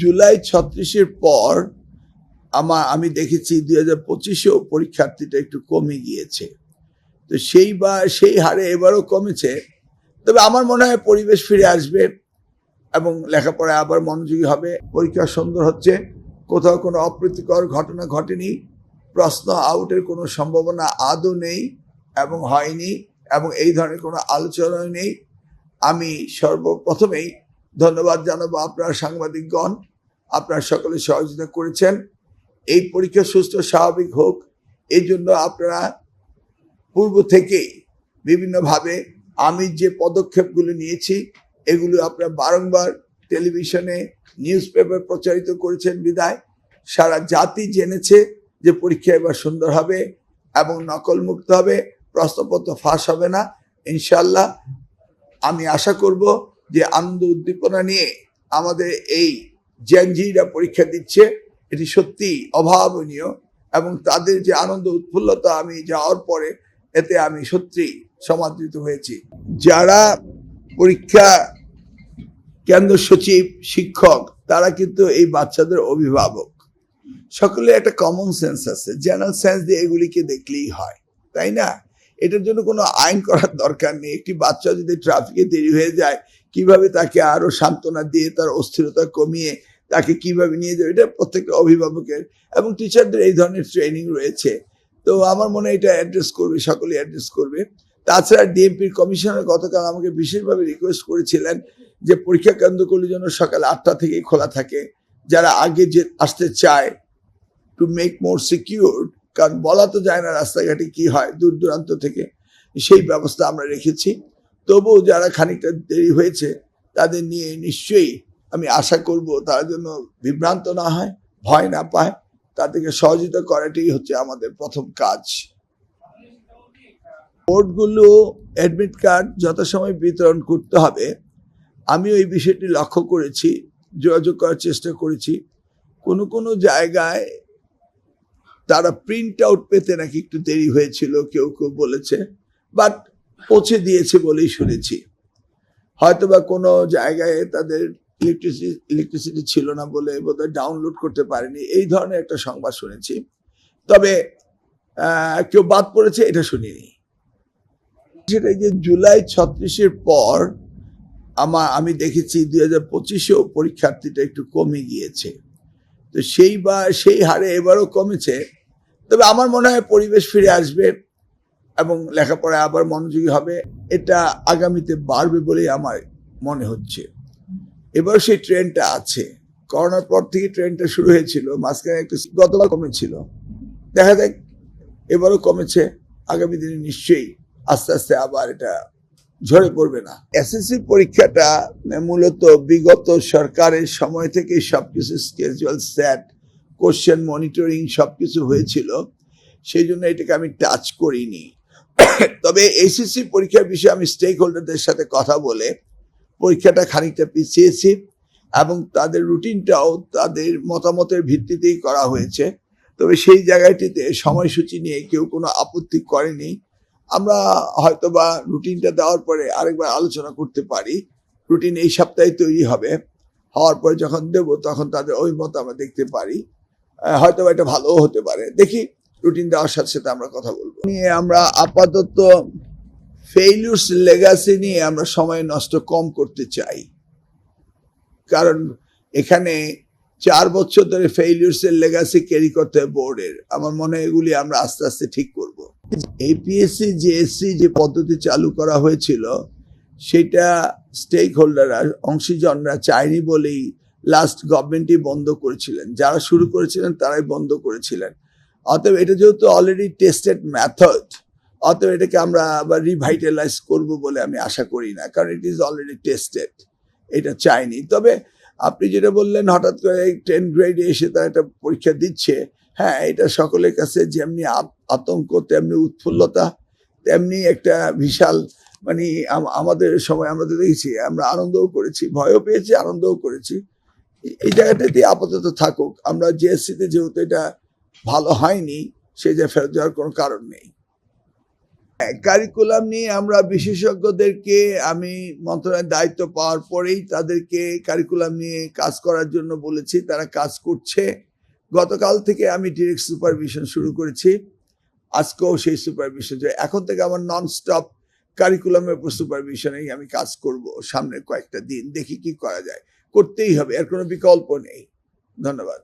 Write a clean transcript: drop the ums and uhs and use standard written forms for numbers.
জুলাই ৩৬-এর পর আমি দেখেছি ২০২৫-এও পরীক্ষার্থীটা একটু কমে গিয়েছে। তো সেই হারে এবারও কমেছে। তবে আমার মনে হয় পরিবেশ ফিরে আসবে এবং লেখাপড়ায় আবার মনোযোগী হবে। পরীক্ষা সুন্দর হচ্ছে, কোথাও কোনো অপ্রীতিকর ঘটনা ঘটেনি, প্রশ্ন আউটের কোনো সম্ভাবনা আদৌ নেই এবং হয়নি, এবং এই ধরনের কোনো আলোচনা নেই। আমি সর্বপ্রথমেই ধন্যবাদ জানাবো আপনারা সাংবাদিকগণ, আপনারা সকলে সহযোগিতা করেছেন। এই পরীক্ষা সুস্থ স্বাভাবিক হোক, এই জন্য আপনারা পূর্ব থেকেই বিভিন্নভাবে আমি যে পদক্ষেপগুলো নিয়েছি এগুলো আপনারা বারংবার টেলিভিশনে নিউজ পেপার প্রচারিত করেছেন বিধায় সারা জাতি জেনেছে যে পরীক্ষা এবার সুন্দর হবে এবং নকলমুক্ত হবে, প্রশ্নপত্র ফাঁস হবে না ইনশাল্লাহ। আমি আশা করব যে আনন্দ উদ্দীপনা নিয়ে আমাদের এই জেনজিরা পরীক্ষা দিচ্ছে, এটি সত্যি অভাবনীয়, এবং তাদের যে আনন্দ উৎফুল্লতা আমি যাওয়ার পরে এতে আমি সত্যি সমাদৃত হয়েছি। যারা পরীক্ষা কেন্দ্র সচিব, শিক্ষক, তারা কিন্তু এই বাচ্চাদের অভিভাবক। সকলে একটা কমন সেন্স আছে, জেনারেল সেন্স দিয়ে এগুলিকে দেখলেই হয়, তাই না? এটার জন্য কোনো আইন করার দরকার নেই। একটি বাচ্চা যদি ট্রাফিকে দেরি হয়ে যায়, কিভাবে তাকে আরো সান্ত্বনা দিয়ে তার অস্থিরতা কমিয়ে তাকে কিভাবে নিয়ে যাবে, এটা প্রত্যেকটা অভিভাবকের এবং টিচারদের এই ধরনের ট্রেনিং রয়েছে। তো আমার মনে হয় এটা অ্যাড্রেস করবে, সকলে অ্যাড্রেস করবে। তাছাড়া ডিএমপির কমিশনার গতকাল আমাকে বিশেষভাবে রিকোয়েস্ট করেছিলেন যে পরীক্ষা কেন্দ্রগুলি যেন সকাল ৮টা থেকেই খোলা থাকে, যারা আগে যে আসতে চায়, টু মেক মোর সিকিউর, কারণ বলা তো যায় না রাস্তাঘাটে কি হয় দূর দূরান্ত থেকে, সেই ব্যবস্থা আমরা রেখেছি। তবুও যারা খানিকটা দেরি হয়েছে তাদের নিয়ে নিশ্চয়ই আমি আশা করব তারা যেন বিভ্রান্ত না হয়, ভয় না পায়, তাদেরকে সহযোগিতা করাটাই হচ্ছে আমাদের প্রথম কাজ। বোর্ডগুলো অ্যাডমিট কার্ড যথাসময় বিতরণ করতে হবে। আমি ওই বিষয়টি লক্ষ্য করেছি, যোগাযোগ করার চেষ্টা করেছি। কোনো কোনো জায়গায় তারা প্রিন্ট আউট পেতে নাকি একটু দেরি হয়েছিল, কেউ কেউ বলেছে, বাট পৌঁছে দিয়েছে বলেই শুনেছি। হয়তোবা কোনো জায়গায় তাদের ইলেকট্রিসিটি ছিল না বলে বোধহয় ডাউনলোড করতে পারেনি, এই ধরনের একটা সংবাদ শুনেছি। তবে কেউ বাদ পড়েছে এটা শুনিনি। সেটা যে জুলাই ৩৬-এর পর আমি দেখেছি ২০২৫-এও পরীক্ষার্থীটা একটু কমে গিয়েছে। তো সেই হারে এবারও কমেছে। তবে আমার মনে হয় পরিবেশ ফিরে আসবে এবং লেখাপড়ায় আবার মনোযোগী হবে, এটা আগামীতে বাড়বে বলেই আমার মনে হচ্ছে। এবার সেই ট্রেন্ডটা আছে, করোনার পর থেকে ট্রেন্ডটা শুরু হয়েছিল, মাঝখানে একটু গতবার কমেছিল, দেখা যাক এবারও কমেছে, আগামী দিনে নিশ্চয়ই আস্তে আস্তে আবার এটা ঝরে পড়বে না। এসএসসি পরীক্ষাটা মূলত বিগত সরকারের সময় থেকে সবকিছু স্কেজুয়াল সেট, কোশ্চেন মনিটরিং সবকিছু হয়েছিল, সেই জন্য এটাকে আমি টাচ করিনি। তবে এইচএসসি পরীক্ষার বিষয়ে আমি স্টেক হোল্ডারদের সাথে কথা বলে পরীক্ষাটা খানিকটা পিছিয়েছি এবং তাদের রুটিনটাও তাদের মতামতের ভিত্তিতেই করা হয়েছে। তবে সেই জায়গাটিতে সময়সূচি নিয়ে কেউ কোনো আপত্তি করেনি। আমরা হয়তোবা রুটিনটা দেওয়ার পরে আরেকবার আলোচনা করতে পারি। রুটিন এই সপ্তাহে তৈরি হবে, হওয়ার পরে যখন দেব তখন তাদের ওই মত আমরা দেখতে পারি, হয়তোবা এটা ভালোও হতে পারে। দেখি রুটিন দেওয়ার সাথে সাথে আমরা কথা বলবো। নিয়ে আমরা আপাতত ফেইলিউরস লেগাসি নিয়ে আমরা সময় নষ্ট কম করতে চাই, কারণ এখানে 4 বছর ধরে ফেইলিউরস এর লেগাসি ক্যারি করতে হয় বোর্ডের। আমার মনে হয় এগুলি আমরা আস্তে আস্তে ঠিক করব। এপিএসসি জেএসসি যে পদ্ধতি চালু করা হয়েছিল সেটা স্টেক হোল্ডাররা, অংশীজনরা চায়নি বলেই লাস্ট গভর্নমেন্টই বন্ধ করেছিলেন, যারা শুরু করেছিলেন তারাই বন্ধ করেছিলেন। অতএব এটা যেহেতু অলরেডি টেস্টেড মেথড, অতএব এটাকে আমরা আবার রিভাইটালাইজ করব বলে আমি আশা করি না, কারণ ইট ইজ অলরেডি টেস্টেড, এটা চাইনি। তবে আপনি যেটা বললেন হঠাৎ করে 10 গ্রেডে এসে তারা একটা পরীক্ষা দিচ্ছে, হ্যাঁ, এটা সকলের কাছে যেমনি আতঙ্ক, তেমনি উৎফুল্লতা, তেমনি একটা বিশাল মানে আমাদের সময় আমরা তো দেখেছি, আমরা আনন্দও করেছি, ভয়ও পেয়েছি, আনন্দও করেছি। এই জায়গাটাতে আপাতত থাকুক। আমরা জিএসসিতে যেহেতু এটা ভালো হয়নি, সেই জায়গায় ফেরত যাওয়ার কোনো কারণ নেই। কারিকুলাম নিয়ে আমরা বিশেষজ্ঞদেরকে আমি মন্ত্রণালয়ের দায়িত্ব পাওয়ার পরেই তাদেরকে কারিকুলাম নিয়ে কাজ করার জন্য বলেছি, তারা কাজ করছে। গতকাল থেকে আমি ডিরেক্ট সুপারভিশন শুরু করেছি, আজকেও সেই সুপারভিশন। এখন থেকে আমার নন স্টপ কারিকুলামের উপর সুপারভিশনেই আমি কাজ করব সামনের কয়েকটা দিন, দেখি কি করা যায়। করতেই হবে, এর কোনো বিকল্প নেই। ধন্যবাদ।